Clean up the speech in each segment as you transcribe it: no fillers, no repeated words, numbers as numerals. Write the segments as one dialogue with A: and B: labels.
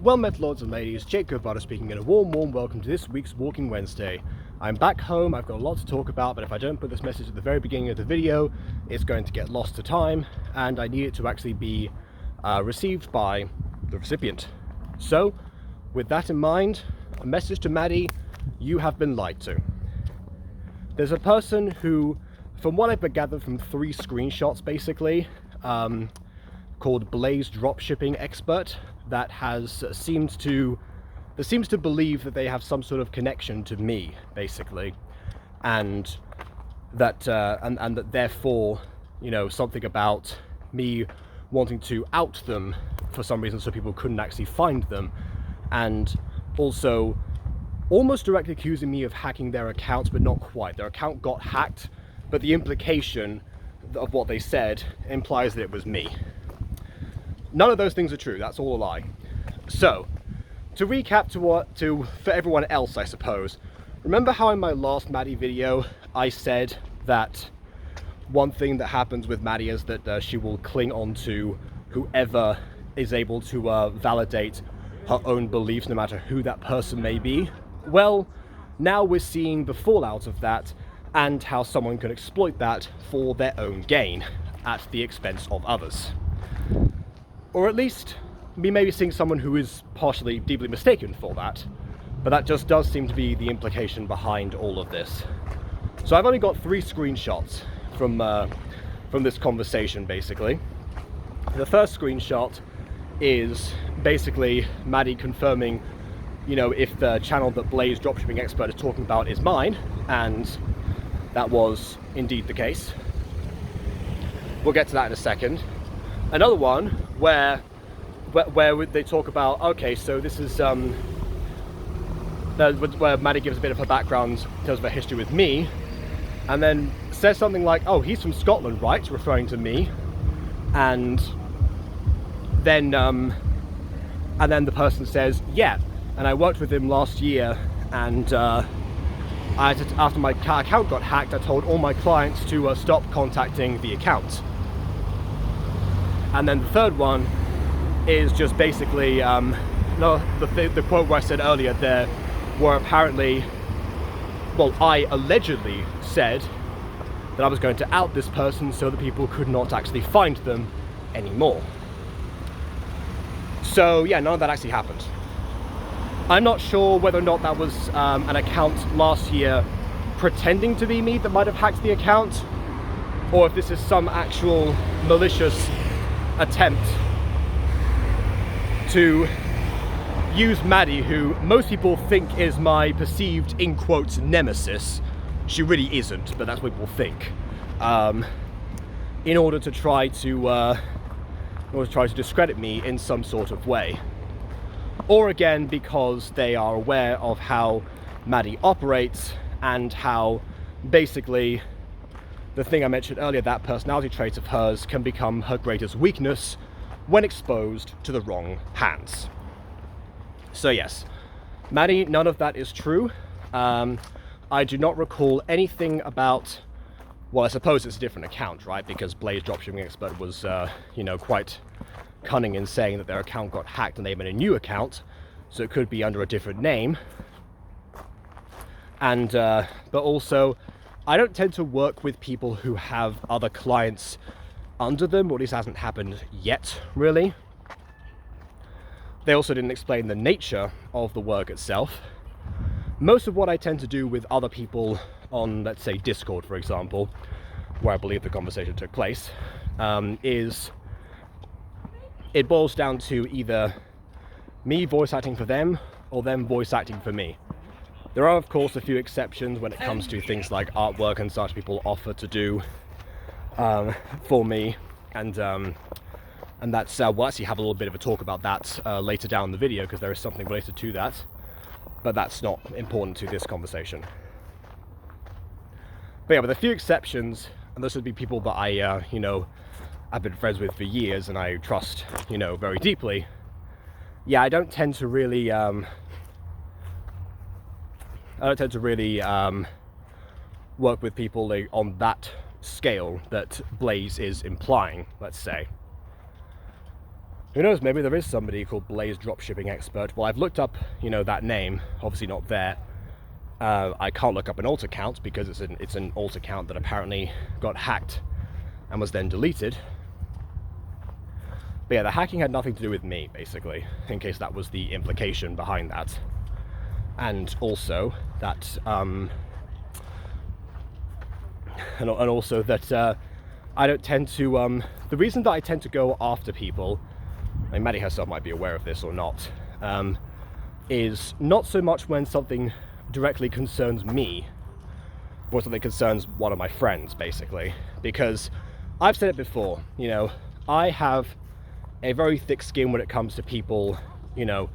A: Well met, lords and ladies, Jake Goodbutter speaking, and a warm welcome to this week's Walking Wednesday. I'm back home, I've got a lot to talk about, but if I don't put this message at the very beginning of the video, it's going to get lost to time, and I need it to actually be received by the recipient. So, with that in mind, a message to Maddie: you have been lied to. There's a person who, from what I've gathered from 3 screenshots basically, called Blaze Dropshipping Expert, that seems to believe that they have some sort of connection to me, basically, and that that therefore, you know, something about me wanting to out them for some reason so people couldn't actually find them, and also almost directly accusing me of hacking their accounts, but not quite. Their account got hacked, but the implication of what they said implies that it was me. None of those things are true, that's all a lie. So, to recap for everyone else, I suppose, remember how in my last Maddie video I said that one thing that happens with Maddie is that she will cling on to whoever is able to validate her own beliefs, no matter who that person may be? Well, now we're seeing the fallout of that, and how someone can exploit that for their own gain at the expense of others. Or at least, we may be seeing someone who is partially deeply mistaken for that, but that just does seem to be the implication behind all of this. So I've only got 3 screenshots from this conversation, basically. The first screenshot is basically Maddie confirming, you know, if the channel that Blaze Dropshipping Expert is talking about is mine, and that was indeed the case. We'll get to that in a second. Another one where they talk about, okay, so this is where Maddie gives a bit of her background in terms of her history with me, and then says something like, oh, he's from Scotland, right, referring to me, and then the person says, yeah, and I worked with him last year, and after my account got hacked, I told all my clients to stop contacting the account. And then the third one is just basically, the quote where I said earlier, there were apparently, well, I allegedly said that I was going to out this person so that people could not actually find them anymore. So yeah, none of that actually happened. I'm not sure whether or not that was an account last year pretending to be me that might have hacked the account, or if this is some actual malicious attempt to use Maddie, who most people think is my perceived, in quotes, nemesis. She really isn't, but that's what people think. In order to try to discredit me in some sort of way. Or again, because they are aware of how Maddie operates, and how basically the thing I mentioned earlier, that personality trait of hers, can become her greatest weakness when exposed to the wrong hands. So yes, Maddie, none of that is true. I do not recall anything about, well, I suppose it's a different account, right? Because Blaze Dropshipping Expert was, you know, quite cunning in saying that their account got hacked and they made a new account, so it could be under a different name. And but also, I don't tend to work with people who have other clients under them, or at least hasn't happened yet, really. They also didn't explain the nature of the work itself. Most of what I tend to do with other people on, let's say, Discord, for example, where I believe the conversation took place, is it boils down to either me voice acting for them or them voice acting for me. There are, of course, a few exceptions when it comes to things like artwork and such people offer to do for me, and that's, we'll actually have a little bit of a talk about that later down in the video, because there is something related to that, but that's not important to this conversation. But yeah, with a few exceptions, and those would be people that I, you know, I've been friends with for years and I trust, you know, very deeply. Yeah, I don't tend to really work with people on that scale that Blaze is implying, let's say. Who knows, maybe there is somebody called Blaze Dropshipping Expert. Well, I've looked up, you know, that name, obviously not there. I can't look up an alt account because it's an alt account that apparently got hacked and was then deleted. But yeah, the hacking had nothing to do with me, basically, in case that was the implication behind that. And also that, and also that I don't tend to, the reason that I tend to go after people, I mean, Maddie herself might be aware of this or not, is not so much when something directly concerns me, or something concerns one of my friends, basically. Because I've said it before, you know, I have a very thick skin when it comes to people, you know,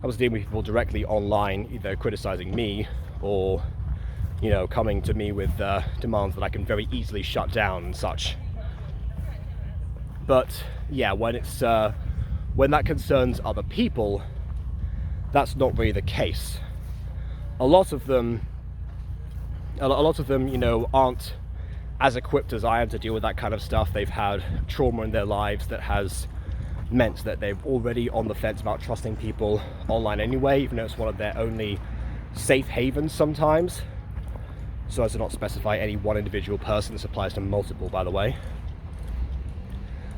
A: I was dealing with people directly online, either criticizing me or, you know, coming to me with demands that I can very easily shut down and such. But yeah, when it's when that concerns other people, that's not really the case. A lot of them, you know, aren't as equipped as I am to deal with that kind of stuff. They've had trauma in their lives that has meant that they're already on the fence about trusting people online anyway, even though it's one of their only safe havens sometimes. So as to not specify any one individual person, this applies to multiple, by the way.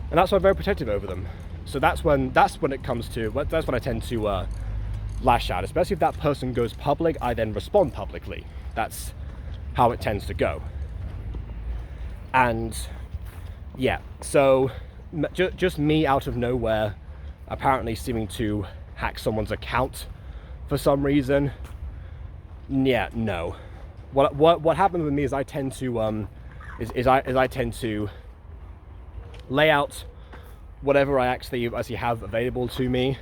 A: And that's why I'm very protective over them. So that's when it comes to, that's when I tend to lash out, especially if that person goes public. I then respond publicly. That's how it tends to go. And yeah, so just me out of nowhere apparently seeming to hack someone's account for some reason. Yeah, no. What happens with me is I tend to I tend to lay out whatever I actually have available to me,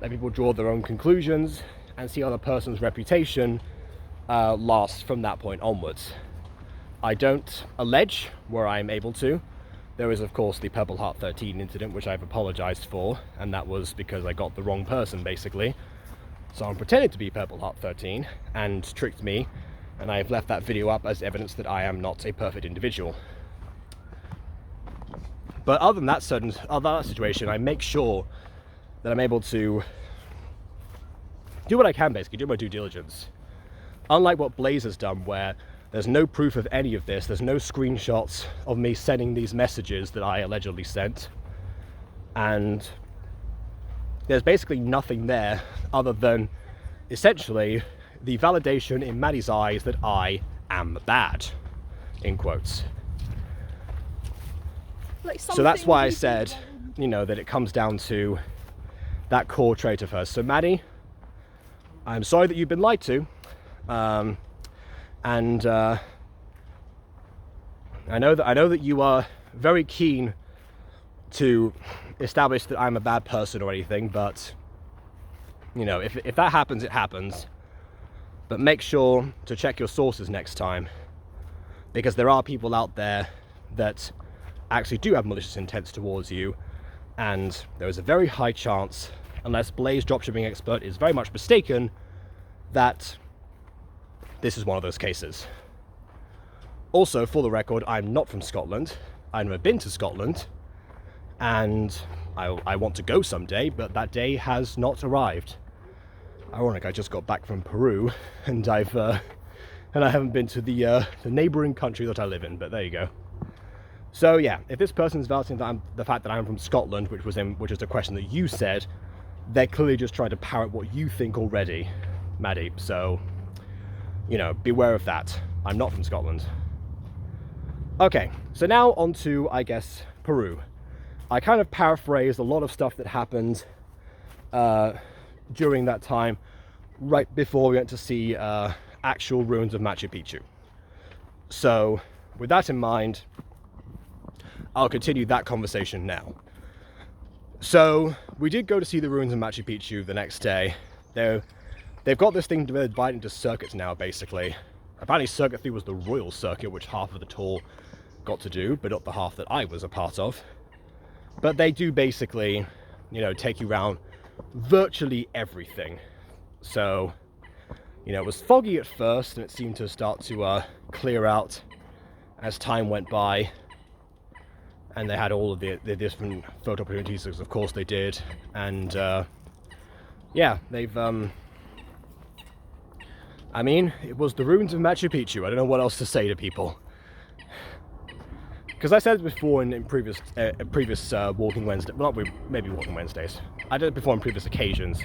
A: let people draw their own conclusions, and see how the person's reputation lasts from that point onwards. I don't allege where I'm able to. There is, of course, the Purple Heart 13 incident, which I've apologized for, and that was because I got the wrong person, basically. Someone pretended to be Purple Heart 13 and tricked me, and I've left that video up as evidence that I am not a perfect individual. But other than that situation, I make sure that I'm able to do what I can, basically, do my due diligence. Unlike what Blaze has done, where there's no proof of any of this, there's no screenshots of me sending these messages that I allegedly sent, and there's basically nothing there other than, essentially, the validation in Maddie's eyes that I am bad, in quotes.
B: Like,
A: so that's why I said, you know, that it comes down to that core trait of hers. So Maddie, I'm sorry that you've been lied to, and I know that you are very keen to establish that I'm a bad person or anything, but you know, if that happens, it happens. But make sure to check your sources next time, because there are people out there that actually do have malicious intents towards you, and there is a very high chance, unless Blaze Dropshipping Expert is very much mistaken, that this is one of those cases. Also, for the record, I'm not from Scotland. I've never been to Scotland, and I want to go someday, but that day has not arrived. Ironic, I just got back from Peru, and I haven't been to the neighboring country that I live in, but there you go. So yeah, if this person's vouching that the fact that I'm from Scotland, which is a question that you said, they're clearly just trying to parrot what you think already, Maddie. So, you know, beware of that. I'm not from Scotland. Okay, so now on to, I guess, Peru. I kind of paraphrased a lot of stuff that happened during that time, right before we went to see actual ruins of Machu Picchu. So, with that in mind, I'll continue that conversation now. So, we did go to see the ruins of Machu Picchu the next day. They've got this thing divided into circuits now, basically. Apparently Circuit 3 was the royal circuit, which half of the tour got to do, but not the half that I was a part of. But they do basically, you know, take you around virtually everything. So, you know, it was foggy at first, and it seemed to start to clear out as time went by. and they had all of the different photo opportunities, because of course they did. And yeah, they've I mean, it was the ruins of Machu Picchu. I don't know what else to say to people. Because I said it before in previous Walking Wednesday, well, not maybe Walking Wednesdays. I did it before on previous occasions.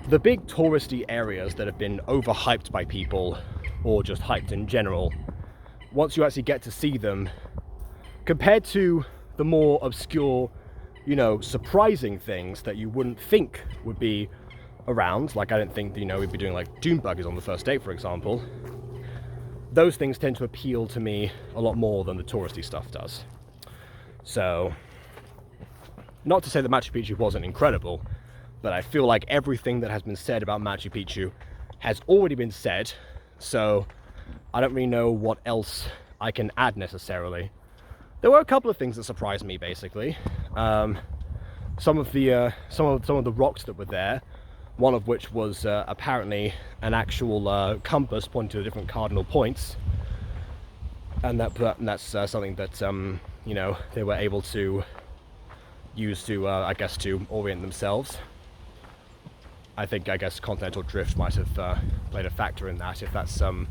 A: The big touristy areas that have been overhyped by people, or just hyped in general, once you actually get to see them, compared to the more obscure, you know, surprising things that you wouldn't think would be around, like I didn't think, you know, we'd be doing like dune buggies on the first date, for example. Those things tend to appeal to me a lot more than the touristy stuff does. So, not to say that Machu Picchu wasn't incredible, but I feel like everything that has been said about Machu Picchu has already been said, so I don't really know what else I can add necessarily. There were a couple of things that surprised me, basically. Some of the rocks that were there, one of which was apparently an actual compass pointing to the different cardinal points, and that's something that you know, they were able to use to I guess to orient themselves. I guess continental drift might have played a factor in that, if that's something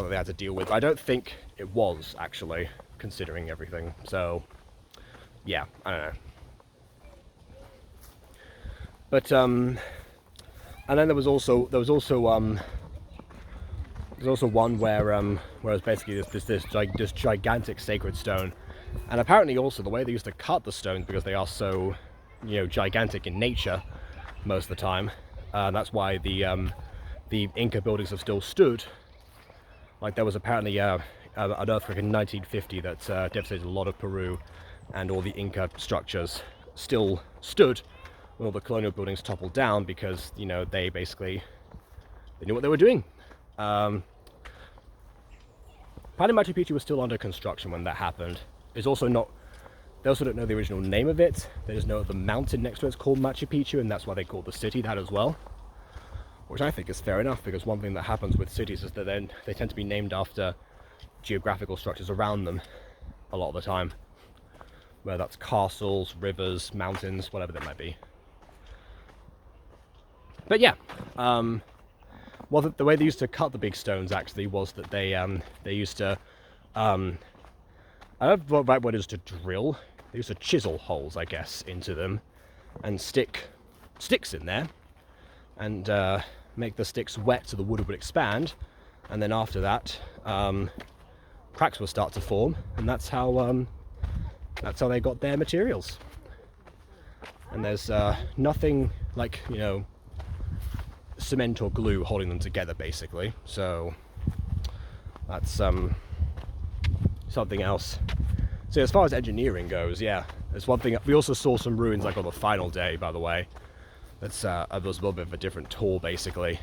A: they had to deal with. I don't think it was, actually, considering everything. So yeah, I don't know. But and then there was also one where it was basically this gigantic sacred stone, and apparently also the way they used to cut the stones, because they are so, you know, gigantic in nature most of the time. That's why the Inca buildings have still stood. Like, there was apparently an earthquake in 1950 that devastated a lot of Peru, and all the Inca structures still stood when all the colonial buildings toppled down, because, you know, they knew what they were doing. Part of Machu Picchu was still under construction when that happened. It's also not, they also don't know the original name of it. They just know the mountain next to it's called Machu Picchu, and that's why they call the city that as well. Which I think is fair enough, because one thing that happens with cities is that then they tend to be named after geographical structures around them a lot of the time. Whether that's castles, rivers, mountains, whatever they might be. But yeah, well, the way they used to cut the big stones actually was that they used to, I don't know what the right word is to drill. They used to chisel holes, I guess, into them, and stick sticks in there, and make the sticks wet so the wood would expand, and then after that, cracks would start to form, and that's how they got their materials. And there's nothing like, you know, cement or glue holding them together, basically. So that's something else. So as far as engineering goes, yeah, there's one thing. We also saw some ruins like on the final day, by the way. That's it was a little bit of a different tour, basically.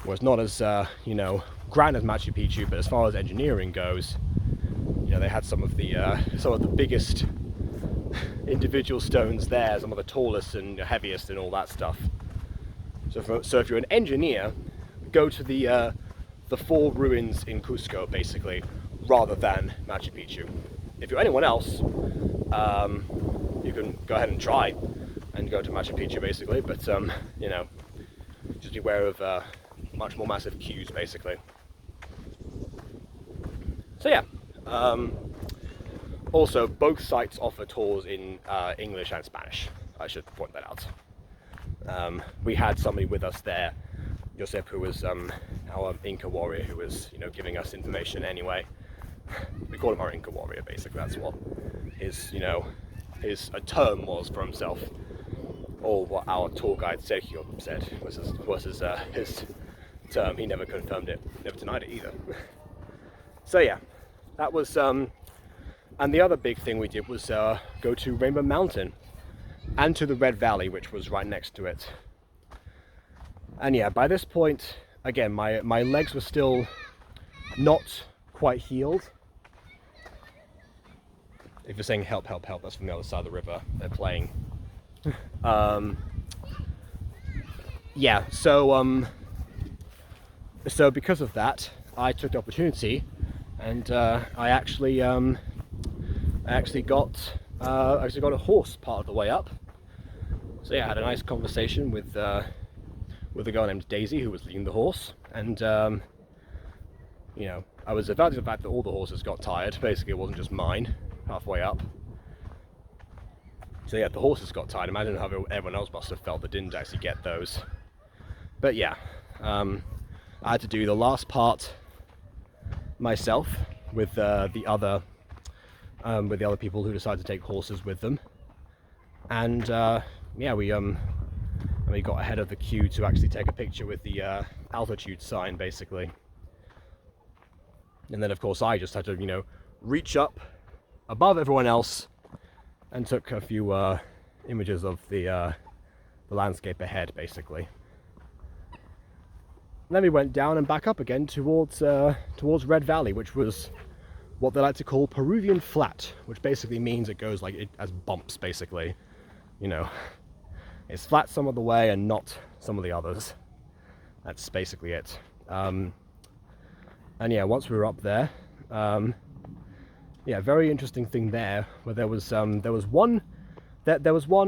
A: Well, it's not as you know, grand as Machu Picchu, but as far as engineering goes, you know, they had some of the biggest individual stones there, some of the tallest and heaviest and all that stuff. So if you're an engineer, go to the 4 ruins in Cusco, basically, rather than Machu Picchu. If you're anyone else, you can go ahead and try and go to Machu Picchu, basically, but you know, just beware of much more massive queues, basically. So yeah, also both sites offer tours in English and Spanish. I should point that out. We had somebody with us there, Josep, who was our Inca warrior, who was, you know, giving us information anyway. We call him our Inca warrior, basically. That's what his, you know, his term was for himself, or what our tour guide Sergio said was his term. He never confirmed it, never denied it either. So yeah, that was and the other big thing we did was go to Rainbow Mountain and to the Red Valley, which was right next to it. And yeah, by this point, again, my legs were still not quite healed. If you're saying help, help, help, that's from the other side of the river. They're playing. Yeah, so because of that, I took the opportunity, and I actually I actually got a horse part of the way up. So yeah, I had a nice conversation with a girl named Daisy who was leading the horse, and you know, I was about the fact that all the horses got tired. Basically, it wasn't just mine halfway up. So yeah, the horses got tired. Imagine how everyone else must have felt that didn't actually get those. But yeah, I had to do the last part myself with the other people who decided to take horses with them, and yeah, we got ahead of the queue to actually take a picture with the altitude sign, basically. And then of course I just had to, you know, reach up above everyone else and took a few images of the landscape ahead, basically. And then we went down and back up again towards Red Valley, which was what they like to call Peruvian Flat, which basically means it goes like it has bumps, basically. You know, it's flat some of the way and not some of the others. That's basically it. And yeah, once we were up there, yeah, very interesting thing there, where there was one,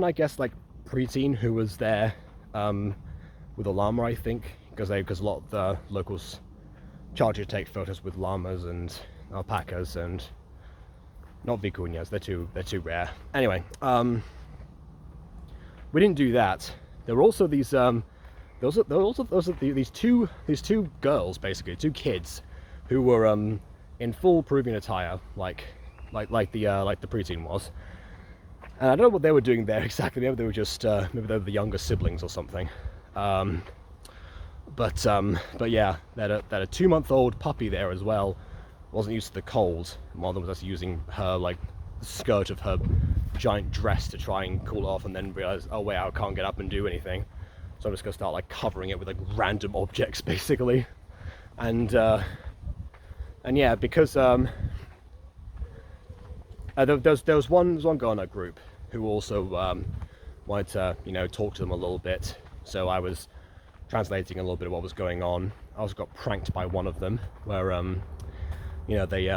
A: I guess, like preteen who was there with a llama, I think, because a lot of the locals charge you to take photos with llamas and alpacas, and not vicuñas. They're too rare. Anyway, we didn't do that. There were also these these two girls, basically two kids, who were in full Peruvian attire, like the preteen was. And I don't know what they were doing there exactly. Maybe they were just maybe they were the younger siblings or something. But yeah, they had a 2-month-old puppy there as well. Wasn't used to the cold. One of them was actually using her like skirt of her giant dress to try and cool off, and then realized, oh wait, I can't get up and do anything. So I'm just gonna start like covering it with like random objects, basically. And yeah, because there was one girl in that group who also wanted to, you know, talk to them a little bit. So I was translating a little bit of what was going on. I also got pranked by one of them, where you know, they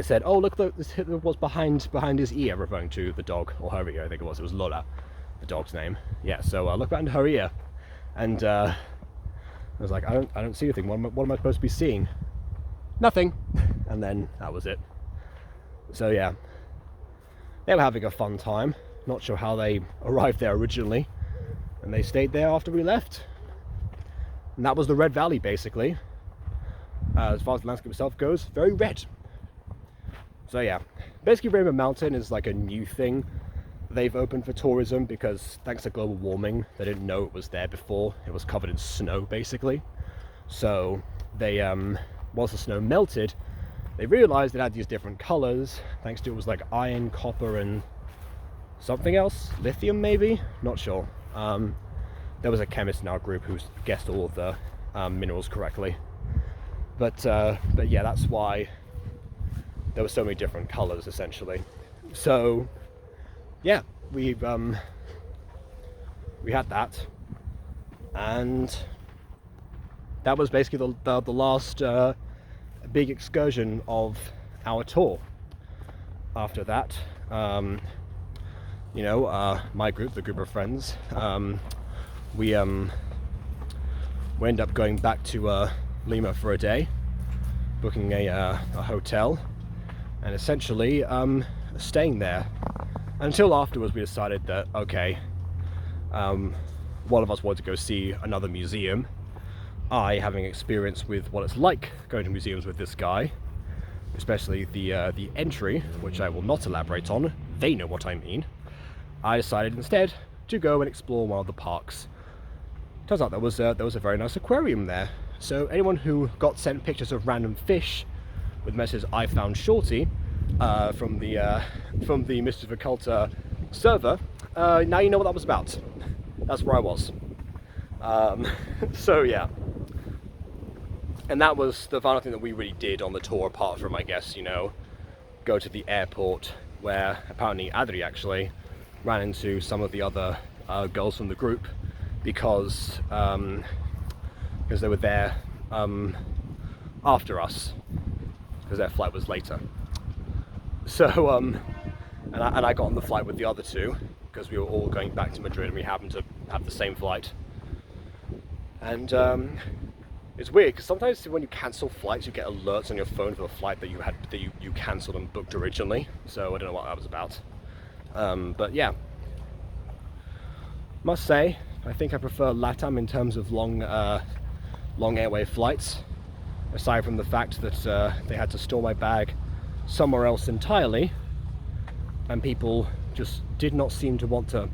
A: said, "Oh, look, this was behind his ear," referring to the dog, or her ear, I think it was. It was Lola, the dog's name. Yeah. So look behind her ear, and I was like, I don't see anything. What am I supposed to be seeing? Nothing. And then that was it. So yeah, they were having a fun time. Not sure how they arrived there originally, and they stayed there after we left. And that was the Red Valley, basically. As far as the landscape itself goes, very red. So yeah, basically Rainbow Mountain is like a new thing they've opened for tourism, because thanks to global warming, they didn't know it was there before. It was covered in snow, basically. So they once the snow melted, they realized it had these different colors, thanks to it was like iron, copper, and something else, lithium maybe, not sure. There was a chemist in our group who guessed all of the minerals correctly, but yeah, that's why there were so many different colors, essentially. So yeah, we had that, and that was basically the last big excursion of our tour. After that, you know, my group, the group of friends, we end up going back to Lima for a day, booking a hotel, and essentially staying there until afterwards we decided that, okay, one of us wanted to go see another museum. I, having experience with what it's like going to museums with this guy, especially the entry, which I will not elaborate on, they know what I mean, I decided instead to go and explore one of the parks. Turns out there was a very nice aquarium there. So anyone who got sent pictures of random fish with messages "I found Shorty" from the Mysteries of Occulta server, now you know what that was about. That's where I was. So yeah. And that was the final thing that we really did on the tour, apart from, I guess, you know, go to the airport, where apparently Adri actually ran into some of the other girls from the group, because they were there after us, because their flight was later. So, and I got on the flight with the other two, because we were all going back to Madrid and we happened to have the same flight. And it's weird, because sometimes when you cancel flights, you get alerts on your phone for the flight that you cancelled and booked originally. So I don't know what that was about. But yeah, must say, I think I prefer LATAM in terms of long airway flights, aside from the fact that they had to store my bag somewhere else entirely, and people just did not seem to want to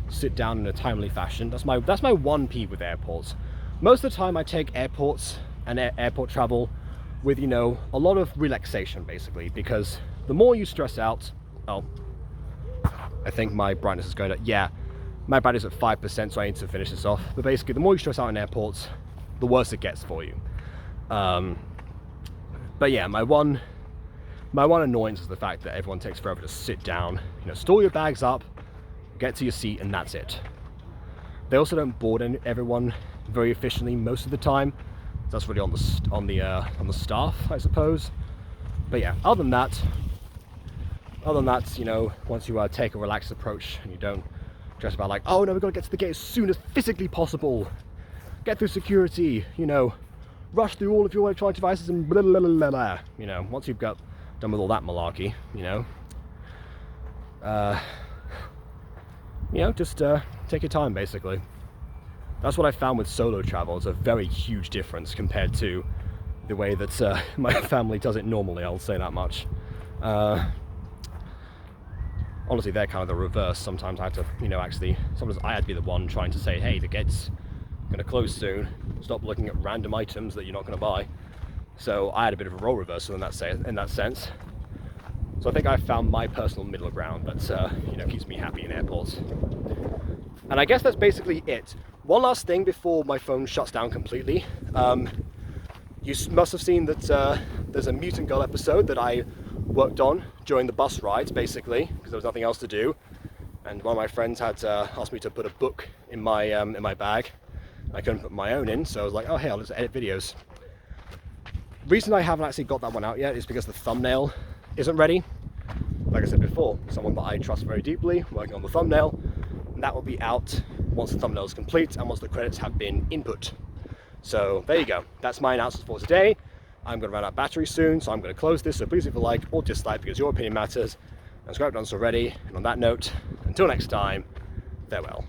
A: sit down in a timely fashion. That's my one peeve with airports. Most of the time I take airports and airport travel with, you know, a lot of relaxation, basically, because the more you stress out, oh, I think my brightness is going to, yeah, my battery's at 5%, so I need to finish this off. But basically, the more you stress out in airports, the worse it gets for you. But yeah, my one annoyance is the fact that everyone takes forever to sit down, you know, store your bags up, get to your seat, and that's it. They also don't board everyone very efficiently most of the time. That's really on the staff, I suppose. But yeah, other than that, you know, once you take a relaxed approach and you don't stress about like, oh no, we've got to get to the gate as soon as physically possible, get through security, you know, rush through all of your electronic devices and blah, blah, blah, blah. You know, once you've got done with all that malarkey, you know, just take your time, basically. That's what I found with solo travel. It's a very huge difference compared to the way that my family does it normally, I'll say that much. Honestly, they're kind of the reverse. Sometimes I had to, you know, sometimes I had to be the one trying to say, hey, the gate's gonna close soon. Stop looking at random items that you're not gonna buy. So I had a bit of a role reversal in that sense. So I think I found my personal middle ground that, you know, keeps me happy in airports. And I guess that's basically it. One last thing before my phone shuts down completely. You must have seen that there's a Mutant Girl episode that I worked on during the bus rides, basically, because there was nothing else to do. And one of my friends had asked me to put a book in my bag. I couldn't put my own in, so I was like, oh hey, I'll just edit videos. Reason I haven't actually got that one out yet is because the thumbnail isn't ready. Like I said before, someone that I trust very deeply working on the thumbnail, and that will be out once the thumbnail is complete and once the credits have been input. So there you go, that's my announcement for today. I'm going to run out of battery soon, so I'm going to close this, so please leave a like or dislike because your opinion matters, and subscribe if not already. And on that note, until next time, farewell.